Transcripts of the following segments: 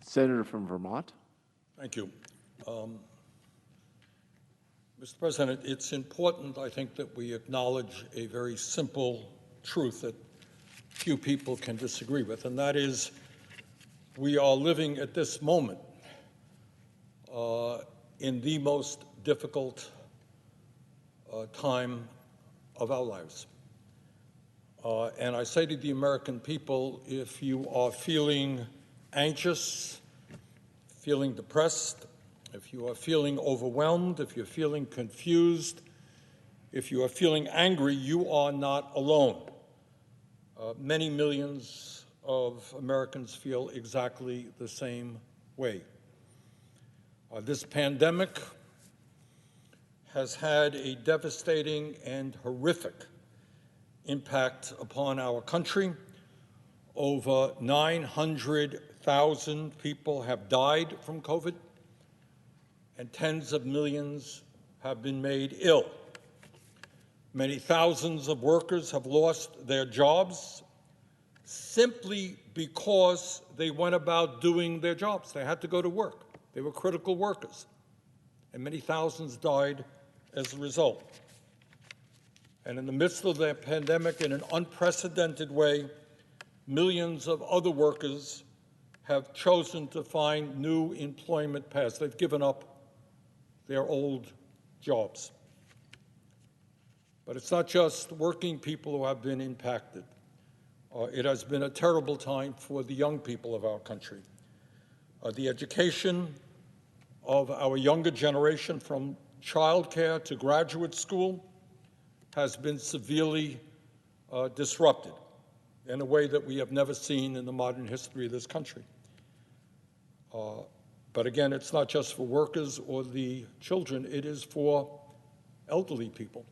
Senator from Vermont. Thank you. Mr. President, it's important, I think, that we acknowledge a very simple truth that few people can disagree with, and that is we are living at this moment in the most difficult time of our lives. And I say to the American people, if you are feeling anxious, feeling depressed, if you are feeling overwhelmed, if you're feeling confused, if you are feeling angry, you are not alone. Many millions of Americans feel exactly the same way. This pandemic has had a devastating and horrific impact upon our country. Over 900,000 people have died from COVID, and tens of millions have been made ill. Many thousands of workers have lost their jobs simply because they went about doing their jobs. They had to go to work. They were critical workers, and many thousands died as a result. And in the midst of the pandemic, in an unprecedented way, millions of other workers have chosen to find new employment paths. They've given up their old jobs. But it's not just working people who have been impacted. It has been a terrible time for the young people of our country. The education of our younger generation, from childcare to graduate school, has been severely disrupted in a way that we have never seen in the modern history of this country. But again, it's not just for workers or the children, it is for elderly people.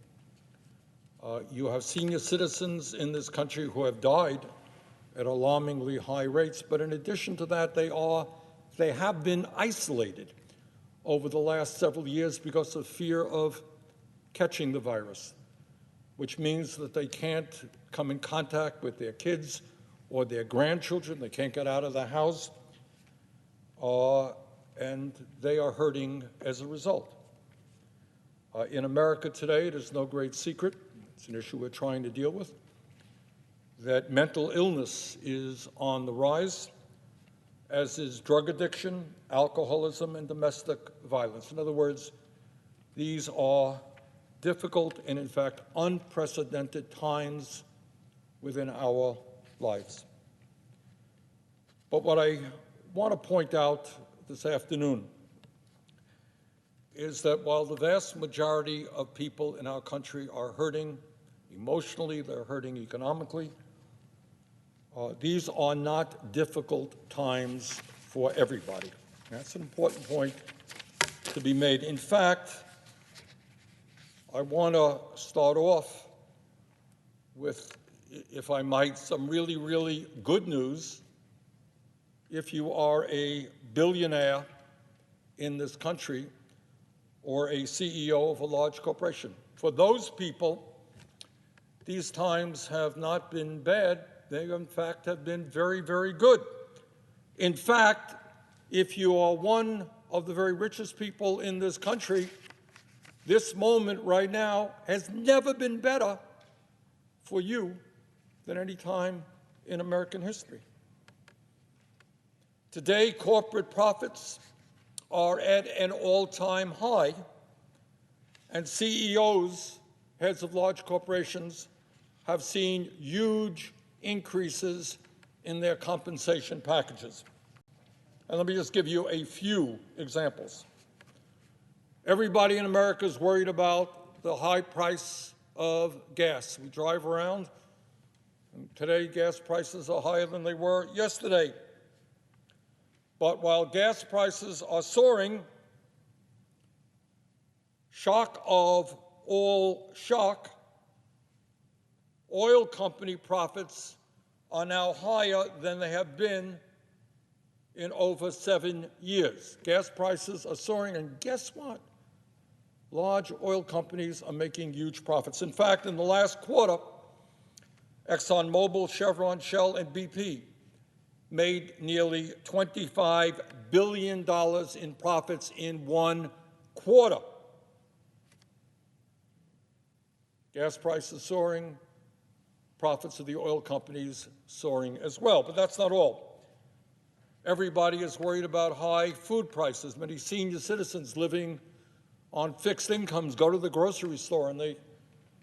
You have senior citizens in this country who have died at alarmingly high rates, but in addition to that, they have been isolated over the last several years because of fear of catching the virus, which means that they can't come in contact with their kids or their grandchildren. They can't get out of the house, and they are hurting as a result. In America today, it is no great secret, it's an issue we're trying to deal with, that mental illness is on the rise, as is drug addiction, alcoholism, and domestic violence. In other words, these are difficult and, in fact, unprecedented times within our lives. But what I want to point out this afternoon is that while the vast majority of people in our country are hurting emotionally, they're hurting economically, these are not difficult times for everybody. That's an important point to be made. In fact, I want to start off with, if I might, some really, really good news if you are a billionaire in this country or a CEO of a large corporation. For those people, these times have not been bad. They, in fact, have been very, very good. In fact, if you are one of the very richest people in this country, this moment right now has never been better for you than any time in American history. Today, corporate profits are at an all-time high, and CEOs, heads of large corporations, have seen huge increases in their compensation packages. And let me just give you a few examples. Everybody in America is worried about the high price of gas. We drive around, and today gas prices are higher than they were yesterday. But while gas prices are soaring, shock of all shock, oil company profits are now higher than they have been in over 7 years. Gas prices are soaring, and guess what? Large oil companies are making huge profits. In fact, in the last quarter, ExxonMobil, Chevron, Shell, and BP made nearly $25 billion in profits in 1 quarter. Gas prices soaring, profits of the oil companies soaring as well. But that's not all. Everybody is worried about high food prices. Many senior citizens living on fixed incomes go to the grocery store and they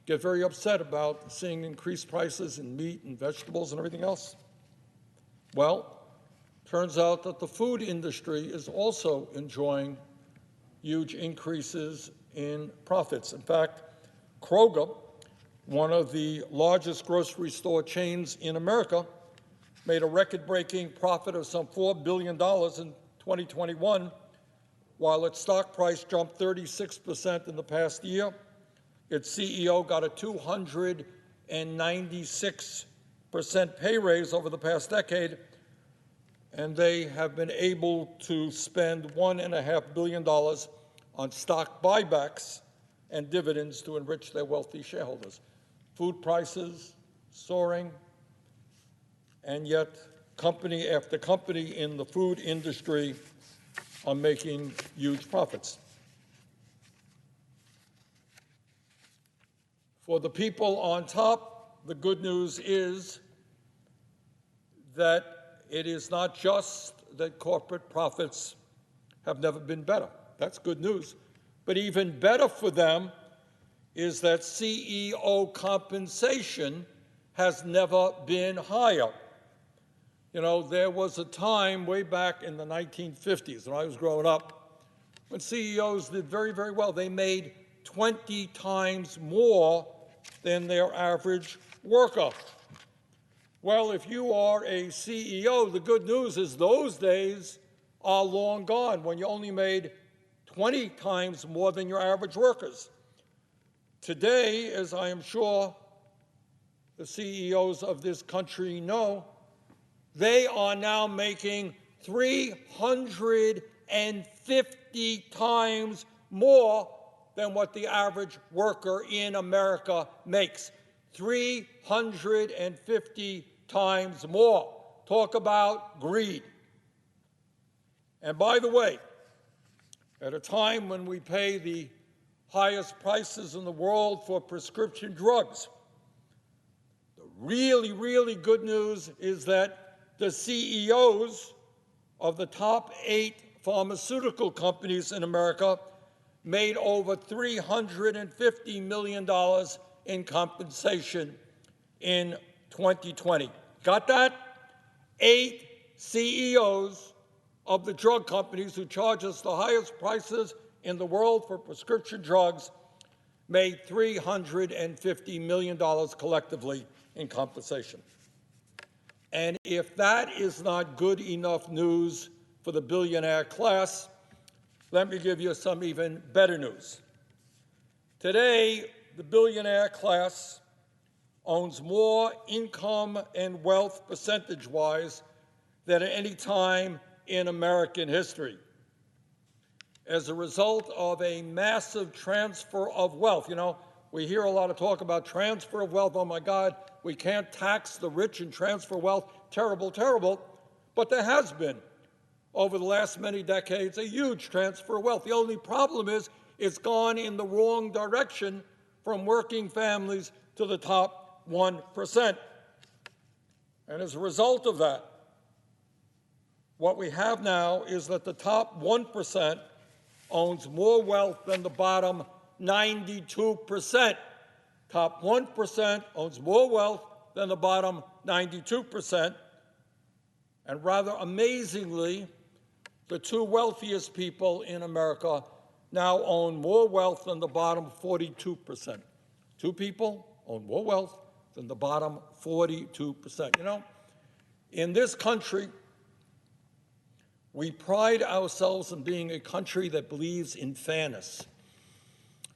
get very upset about seeing increased prices in meat and vegetables and everything else. Well, turns out that the food industry is also enjoying huge increases in profits. In fact, Kroger, one of the largest grocery store chains in America, made a record-breaking profit of some $4 billion in 2021, while its stock price jumped 36% in the past year. Its CEO got a 296% pay raise over the past decade, and they have been able to spend $1.5 billion on stock buybacks and dividends to enrich their wealthy shareholders. Food prices soaring, and yet company after company in the food industry are making huge profits. For the people on top, the good news is that it is not just that corporate profits have never been better. That's good news. But even better for them is that CEO compensation has never been higher. You know, there was a time way back in the 1950s when I was growing up when CEOs did very, very well. They made 20 times more than their average worker. Well, if you are a CEO, the good news is those days are long gone when you only made 20 times more than your average workers. Today, as I am sure the CEOs of this country know, they are now making 350 times more than what the average worker in America makes. 350 times more. Talk about greed. And by the way, at a time when we pay the highest prices in the world for prescription drugs, the really, really good news is that the CEOs of the top 8 pharmaceutical companies in America made over $350 million in compensation in 2020. Got that? 8 CEOs of the drug companies who charge us the highest prices in the world for prescription drugs made $350 million collectively in compensation. And if that is not good enough news for the billionaire class, let me give you some even better news. Today, the billionaire class owns more income and wealth percentage-wise than at any time in American history. As a result of a massive transfer of wealth, you know, we hear a lot of talk about transfer of wealth. Oh my God, we can't tax the rich and transfer wealth. Terrible, terrible. But there has been, over the last many decades, a huge transfer of wealth. The only problem is it's gone in the wrong direction from working families to the top 1%. And as a result of that, what we have now is that the top 1% owns more wealth than the bottom 92%. Top 1% owns more wealth than the bottom 92%. And rather amazingly, the 2 wealthiest people in America now own more wealth than the bottom 42%. 2 people own more wealth than the bottom 42%. You know, in this country, we pride ourselves in being a country that believes in fairness,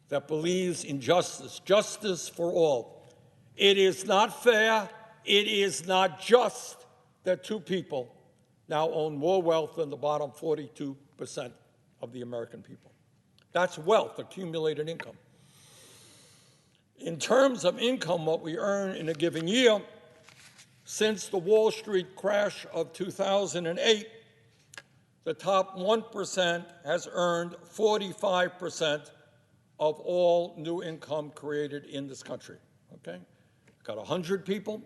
that believes in justice, justice for all. It is not fair, it is not just that 2 people now own more wealth than the bottom 42% of the American people. That's wealth, accumulated income. In terms of income, what we earn in a given year, Since the Wall Street crash of 2008, the top 1% has earned 45% of all new income created in this country, okay? Got 100 people,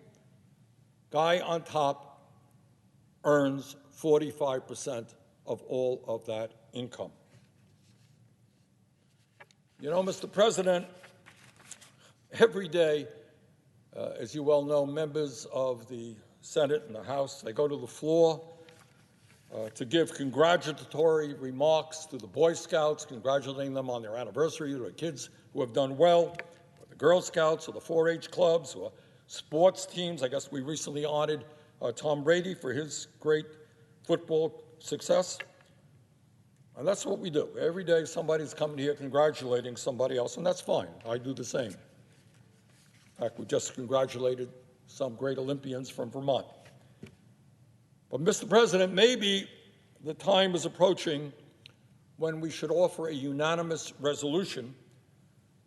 guy on top earns 45% of all of that income. You know, Mr. President, every day, as you well know, members of the Senate and the House, they go to the floor to give congratulatory remarks to the Boy Scouts, congratulating them on their anniversary, to the kids who have done well, or the Girl Scouts, or the 4-H clubs, or sports teams. I guess we recently honored Tom Brady for his great football success. And that's what we do. Every day somebody's coming here congratulating somebody else, and that's fine. I do the same. In fact, we just congratulated some great Olympians from Vermont. But, Mr. President, maybe the time is approaching when we should offer a unanimous resolution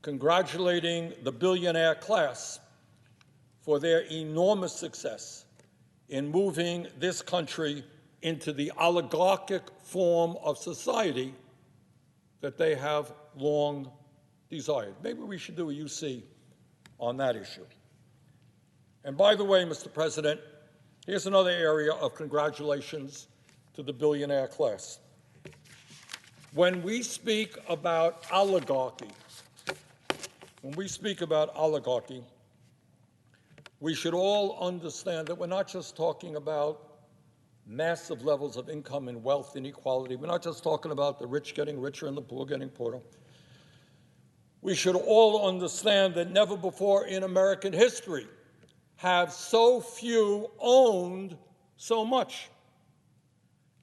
congratulating the billionaire class for their enormous success in moving this country into the oligarchic form of society that they have long desired. Maybe we should do a UC on that issue. And by the way, Mr. President, here's another area of congratulations to the billionaire class. When we speak about oligarchy, we should all understand that we're not just talking about massive levels of income and wealth inequality. We're not just talking about the rich getting richer and the poor getting poorer. We should all understand that never before in American history have so few owned so much.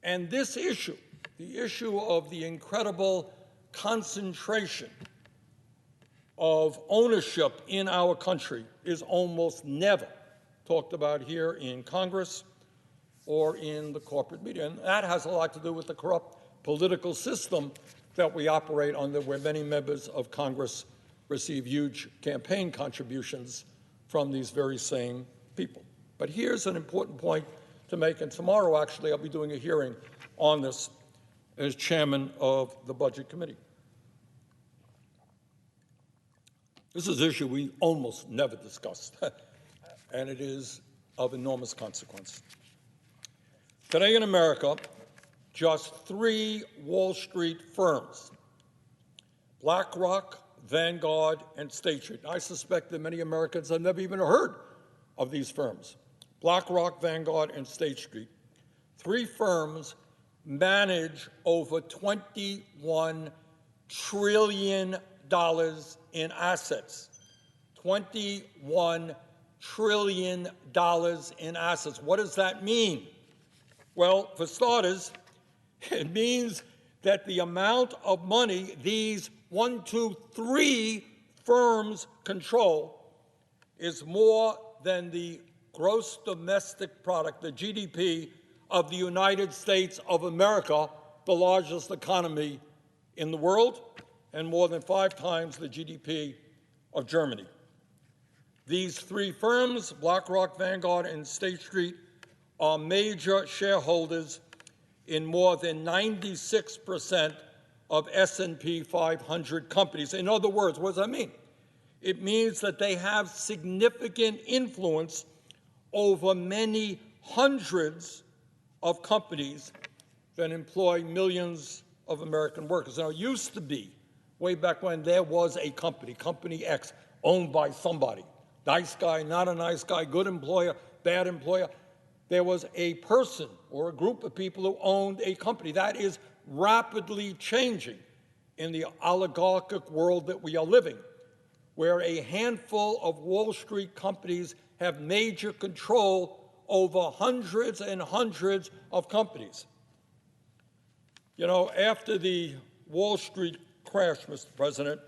And this issue, the issue of the incredible concentration of ownership in our country, is almost never talked about here in Congress or in the corporate media. And that has a lot to do with the corrupt political system that we operate under, where many members of Congress receive huge campaign contributions from these very same people. But here's an important point to make, and tomorrow, actually, I'll be doing a hearing on this as chairman of the Budget Committee. This is an issue we almost never discussed, and it is of enormous consequence. Today in America, just 3 Wall Street firms, BlackRock, Vanguard, and State Street. I suspect that many Americans have never even heard of these firms. BlackRock, Vanguard, and State Street. 3 firms manage over $21 trillion in assets. $21 trillion in assets. What does that mean? Well, for starters, it means that the amount of money these 3 firms control is more than the gross domestic product, the GDP of the United States of America, the largest economy in the world, and more than 5 times the GDP of Germany. These 3 firms, BlackRock, Vanguard, and State Street, are major shareholders in more than 96% of S&P 500 companies. In other words, what does that mean? It means that they have significant influence over many hundreds of companies that employ millions of American workers. Now, it used to be, way back when, there was a company, Company X, owned by somebody. Nice guy, not a nice guy, good employer, bad employer. There was a person or a group of people who owned a company. That is rapidly changing in the oligarchic world that we are living, where a handful of Wall Street companies have major control over hundreds and hundreds of companies. You know, after the Wall Street crash, Mr. President,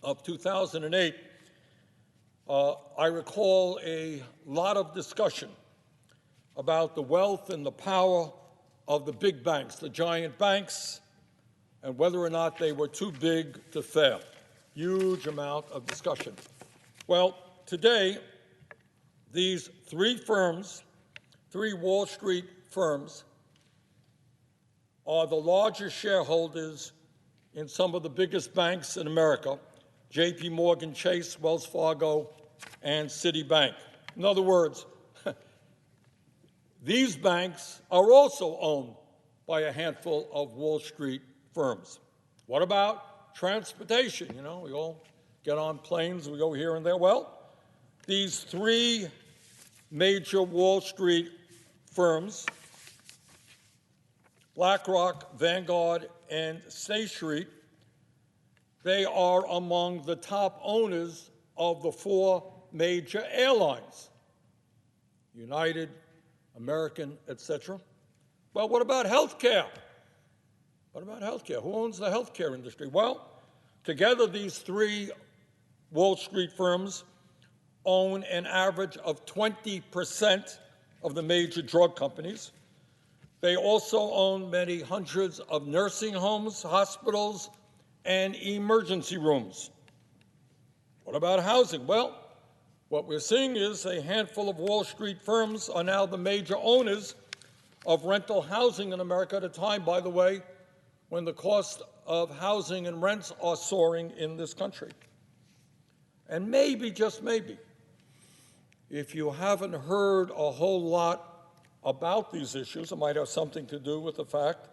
of 2008, I recall a lot of discussion about the wealth and the power of the big banks, the giant banks, and whether or not they were too big to fail. Huge amount of discussion. Well, today, These three firms, three Wall Street firms, are the largest shareholders in some of the biggest banks in America: J.P. Morgan Chase, Wells Fargo, and Citibank. In other words, these banks are also owned by a handful of Wall Street firms. What about transportation? You know, we all get on planes, we go here and there. Well, these three major Wall Street firms, BlackRock, Vanguard, and State Street, they are among the top owners of the four major airlines: United, American, etc. Well, what about health care? What about health care? Who owns the health care industry? Well, together these three Wall Street firms own an average of 20% of the major drug companies. They also own many hundreds of nursing homes, hospitals, and emergency rooms. What about housing? Well, what we're seeing is a handful of Wall Street firms are now the major owners of rental housing in America at a time, by the way, when the cost of housing and rents are soaring in this country. And maybe, just maybe, if you haven't heard a whole lot about these issues, it might have something to do with the fact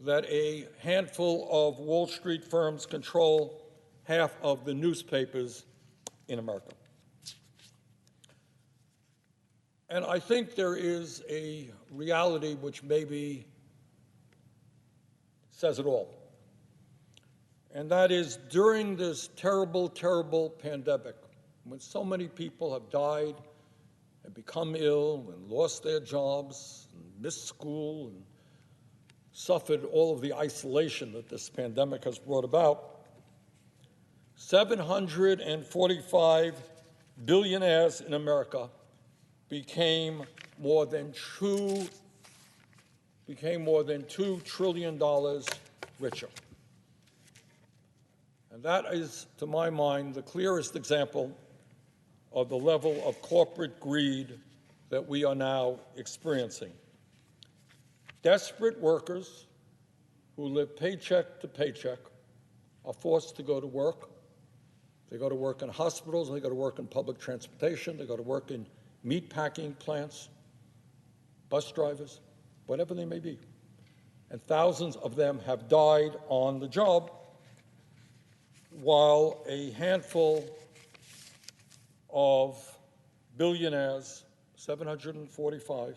that a handful of Wall Street firms control half of the newspapers in America. And I think there is a reality which maybe says it all. And that is, during this terrible, terrible pandemic, when so many people have died and become ill and lost their jobs and missed school and suffered all of the isolation that this pandemic has brought about, 745 billionaires in America became more than $2 trillion richer. And that is, to my mind, the clearest example of the level of corporate greed that we are now experiencing. Desperate workers who live paycheck to paycheck are forced to go to work. They go to work in hospitals, they go to work in public transportation, they go to work in meatpacking plants, bus drivers, whatever they may be. And thousands of them have died on the job, while a handful of billionaires, 745,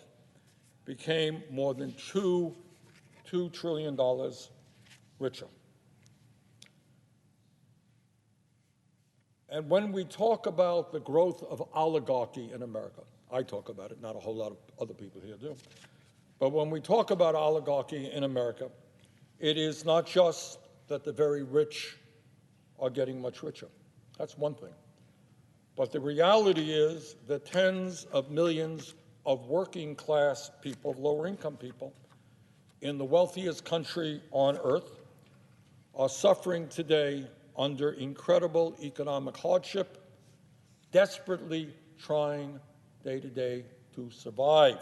became more than $2 trillion richer. And when we talk about the growth of oligarchy in America, I talk about it, not a whole lot of other people here do, but when we talk about oligarchy in America, it is not just that the very rich are getting much richer. That's one thing. But the reality is that tens of millions of working class people, lower income people, in the wealthiest country on earth are suffering today under incredible economic hardship, desperately trying day to day to survive.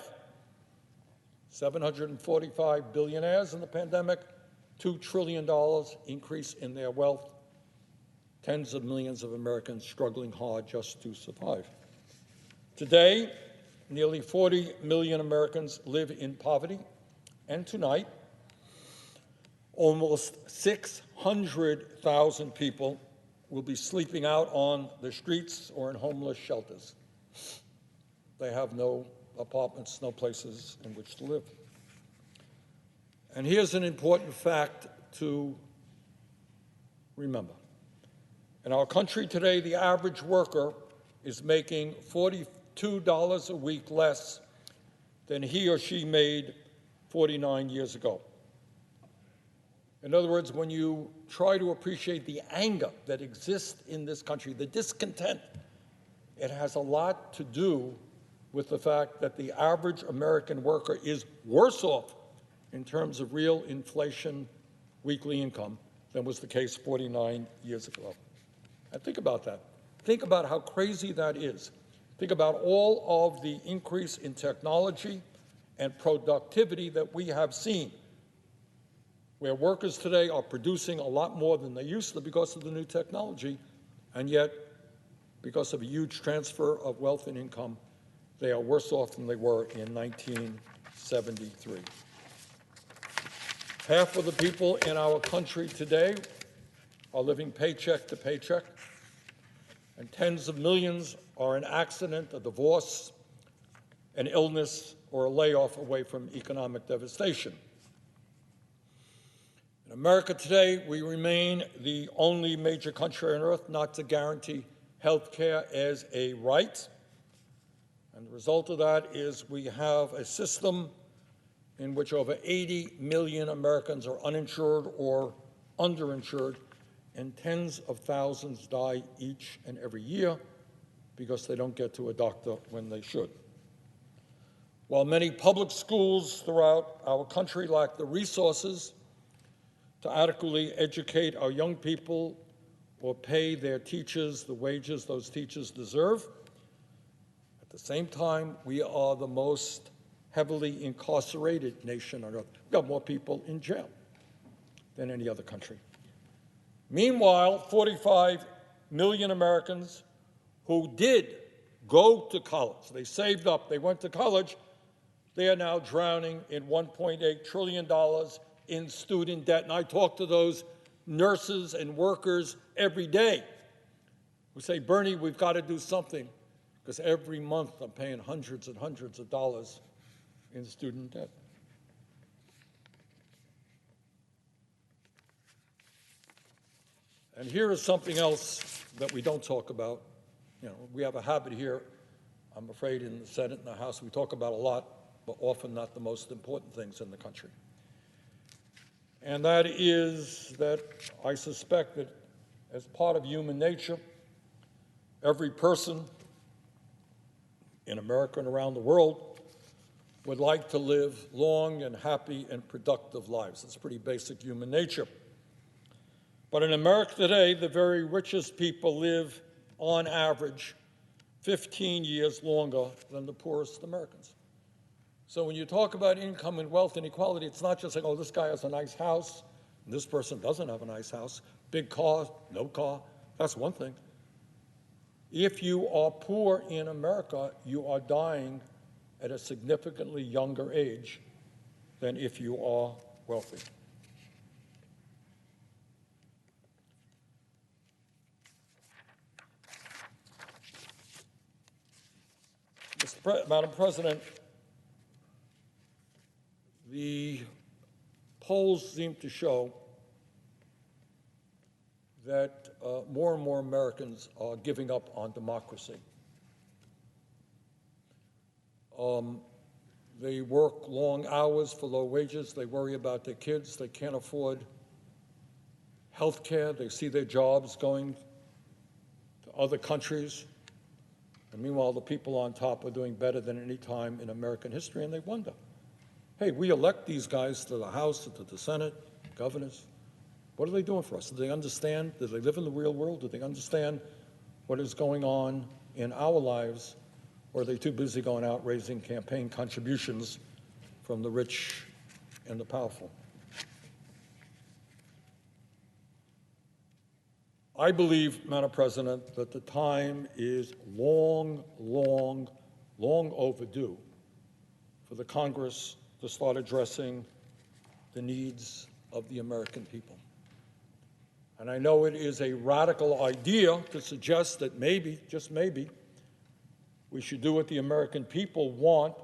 745 billionaires in the pandemic, $2 trillion increase in their wealth, tens of millions of Americans struggling hard just to survive. Today, nearly 40 million Americans live in poverty, and tonight, almost 600,000 people will be sleeping out on the streets or in homeless shelters. They have no apartments, no places in which to live. And here's an important fact to remember. In our country today, the average worker is making $42 a week less than he or she made 49 years ago. In other words, when you try to appreciate the anger that exists in this country, the discontent, it has a lot to do with the fact that the average American worker is worse off in terms of real inflation, weekly income, than was the case 49 years ago. And think about that. Think about how crazy that is, Think about all of the increase in technology and productivity that we have seen, where workers today are producing a lot more than they used to because of the new technology, and yet, because of a huge transfer of wealth and income, they are worse off than they were in 1973. Half of the people in our country today are living paycheck to paycheck, and tens of millions are an accident, a divorce, an illness, or a layoff away from economic devastation. In America today, we remain the only major country on earth not to guarantee health care as a right. And the result of that is we have a system in which over 80 million Americans are uninsured or underinsured, and tens of thousands die each and every year because they don't get to a doctor when they should. While many public schools throughout our country lack the resources to adequately educate our young people or pay their teachers the wages those teachers deserve, at the same time, we are the most heavily incarcerated nation on earth. We've got more people in jail than any other country. Meanwhile, 45 million Americans who did go to college, they saved up, they went to college, they are now drowning in $1.8 trillion in student debt. And I talk to those nurses and workers every day who say, Bernie, we've got to do something, because every month I'm paying hundreds and hundreds of dollars in student debt. And here is something else that we don't talk about. You know, we have a habit here, I'm afraid, in the Senate and the House, we talk about a lot, but often not the most important things in the country. And that is that I suspect that as part of human nature, every person in America and around the world would like to live long and happy and productive lives. It's pretty basic human nature. But in America today, the very richest people live, on average, 15 years longer than the poorest Americans. So when you talk about income and wealth inequality, it's not just like, oh, this guy has a nice house, and this person doesn't have a nice house, big car, no car. That's one thing. If you are poor in America, you are dying at a significantly younger age than if you are wealthy. Madam President, the polls seem to show that more and more Americans are giving up on democracy. They work long hours for low wages. They worry about their kids. They can't afford health care. They see their jobs going to other countries. And meanwhile, the people on top are doing better than any time in American history, and they wonder, hey, we elect these guys to the House, to the Senate, governors. What are they doing for us? Do they understand? Do they live in the real world? Do they understand what is going on in our lives? Or are they too busy going out raising campaign contributions from the rich and the powerful? I believe, Madam President, that the time is long overdue for the Congress to start addressing the needs of the American people. And I know it is a radical idea to suggest that maybe, just maybe, we should do what the American people want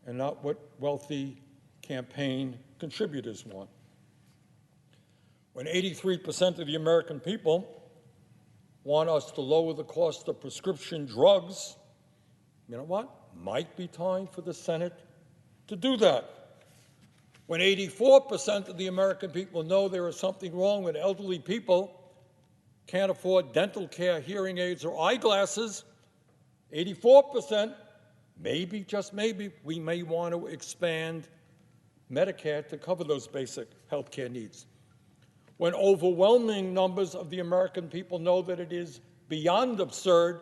and not what wealthy campaign contributors want. When 83% of the American people want us to lower the cost of prescription drugs, you know what? Might be time for the Senate to do that. When 84% of the American people know there is something wrong with elderly people, can't afford dental care, hearing aids, or eyeglasses, 84%, maybe, just maybe, we may want to expand Medicare to cover those basic health care needs. When overwhelming numbers of the American people know that it is beyond absurd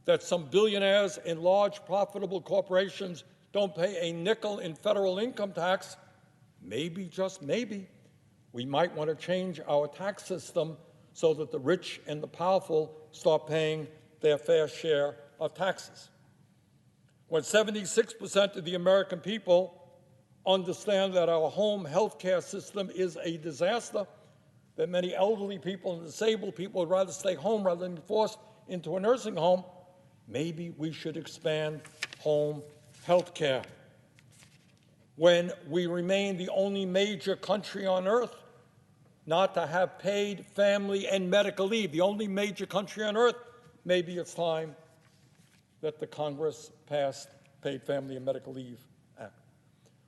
that some billionaires in large profitable corporations don't pay a nickel in federal income tax, maybe, just maybe, we might want to change our tax system so that the rich and the powerful start paying their fair share of taxes. When 76% of the American people understand that our home health care system is a disaster, that many elderly people and disabled people would rather stay home rather than be forced into a nursing home, maybe we should expand home health care. When we remain the only major country on earth not to have paid family and medical leave, the only major country on earth, maybe it's time that the Congress passed Paid Family and Medical Leave Act.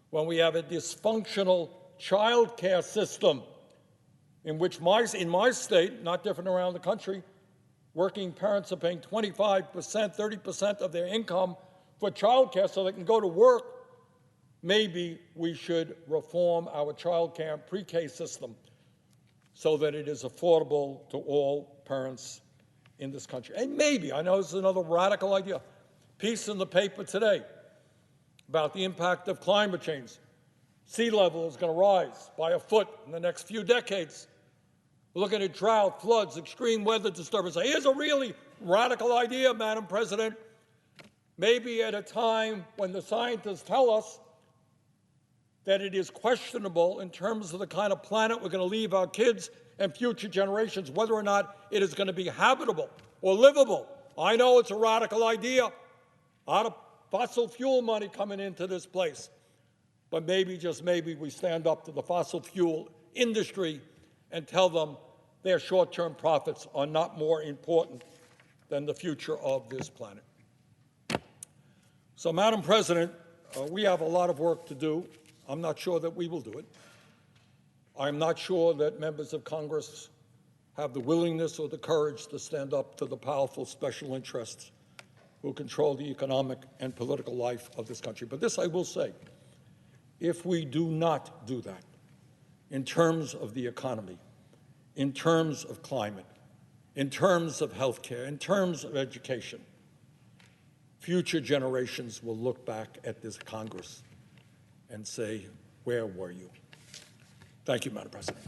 When we have a dysfunctional child care system in which in my state, not different around the country, working parents are paying 25%, 30% of their income for child care so they can go to work, maybe we should reform our child care and pre-K system so that it is affordable to all parents in this country. And maybe, I know this is another radical idea, piece in the paper today about the impact of climate change. Sea level is going to rise by a foot in the next few decades. We're looking at drought, floods, extreme weather disturbances. Here's a really radical idea, Madam President. Maybe at a time when the scientists tell us that it is questionable in terms of the kind of planet we're going to leave our kids and future generations, whether or not it is going to be habitable or livable. I know it's a radical idea. A lot of fossil fuel money coming into this place. But maybe, just maybe, we stand up to the fossil fuel industry and tell them their short-term profits are not more important than the future of this planet. So, Madam President, we have a lot of work to do. I'm not sure that we will do it. I'm not sure that members of Congress have the willingness or the courage to stand up to the powerful special interests who control the economic and political life of this country. But this I will say, if we do not do that in terms of the economy, in terms of climate, in terms of health care, in terms of education, future generations will look back at this Congress and say, where were you? Thank you, Madam President.